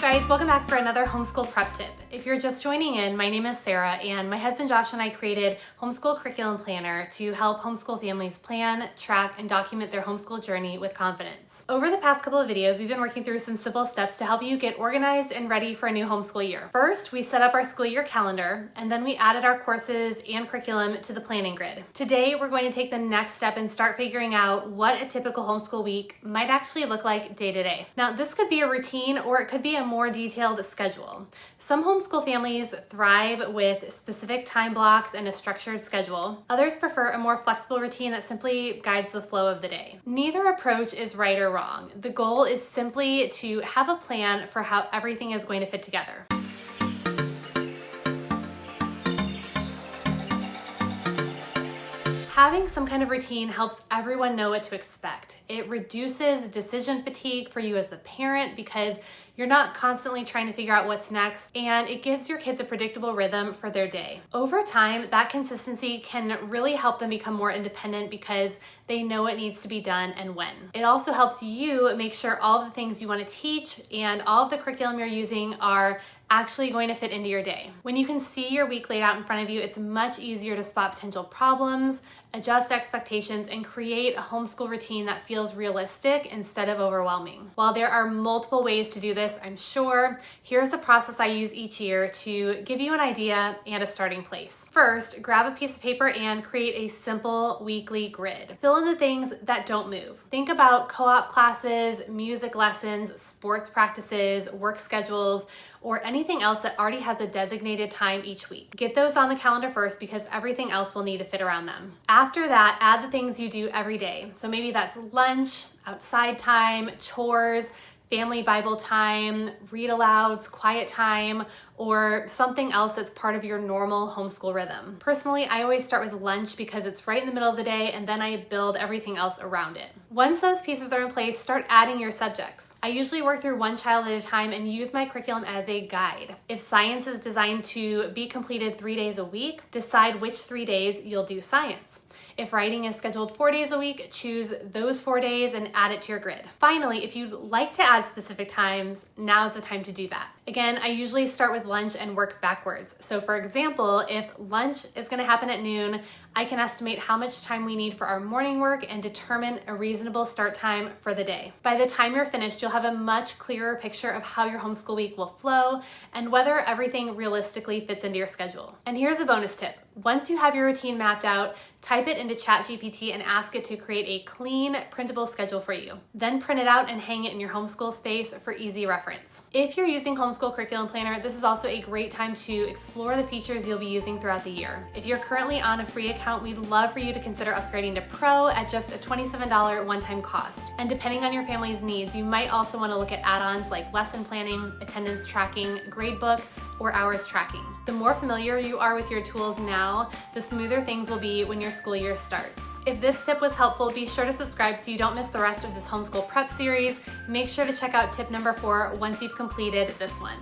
guys, welcome back for another homeschool prep tip. If you're just joining in, my name is Sarah and my husband Josh and I created Homeschool Curriculum Planner to help homeschool families plan, track, and document their homeschool journey with confidence. Over the past couple of videos, we've been working through some simple steps to help you get organized and ready for a new homeschool year. First, we set up our school year calendar, and then we added our courses and curriculum to the planning grid. Today, we're going to take the next step and start figuring out what a typical homeschool week might actually look like day to day. Now, this could be a routine or it could be a more detailed schedule. Some homeschool families thrive with specific time blocks and a structured schedule. Others prefer a more flexible routine that simply guides the flow of the day. Neither approach is right or wrong. The goal is simply to have a plan for how everything is going to fit together. Having some kind of routine helps everyone know what to expect. It reduces decision fatigue for you as the parent because you're not constantly trying to figure out what's next, and it gives your kids a predictable rhythm for their day. Over time, that consistency can really help them become more independent because they know what needs to be done and when. It also helps you make sure all the things you want to teach and all of the curriculum you're using are actually going to fit into your day. When you can see your week laid out in front of you, it's much easier to spot potential problems, adjust expectations, and create a homeschool routine that feels realistic instead of overwhelming. While there are multiple ways to do this, I'm sure, here's the process I use each year to give you an idea and a starting place. First, grab a piece of paper and create a simple weekly grid. Fill in the things that don't move. Think about co-op classes, music lessons, sports practices, work schedules, or anything else that already has a designated time each week. Get those on the calendar first because everything else will need to fit around them. After that, add the things you do every day. So maybe that's lunch, outside time, chores, family Bible time, read alouds, quiet time, or something else that's part of your normal homeschool rhythm. Personally, I always start with lunch because it's right in the middle of the day and then I build everything else around it. Once those pieces are in place, start adding your subjects. I usually work through one child at a time and use my curriculum as a guide. If science is designed to be completed 3 days a week, decide which 3 days you'll do science. If writing is scheduled 4 days a week, choose those 4 days and add it to your grid. Finally, if you'd like to add specific times, now's the time to do that. Again, I usually start with lunch and work backwards. So for example, if lunch is gonna happen at noon, I can estimate how much time we need for our morning work and determine a reasonable start time for the day. By the time you're finished, you'll have a much clearer picture of how your homeschool week will flow and whether everything realistically fits into your schedule. And here's a bonus tip. Once you have your routine mapped out, type it into ChatGPT and ask it to create a clean, printable schedule for you. Then print it out and hang it in your homeschool space for easy reference. If you're using Homeschool Curriculum Planner, this is also a great time to explore the features you'll be using throughout the year. If you're currently on a free account, we'd love for you to consider upgrading to Pro at just a $27 one-time cost. And depending on your family's needs, you might also want to look at add-ons like lesson planning, attendance tracking, gradebook, or hours tracking. The more familiar you are with your tools now, the smoother things will be when your school year starts. If this tip was helpful, be sure to subscribe so you don't miss the rest of this Homeschool Prep series. Make sure to check out tip number 4 once you've completed this one.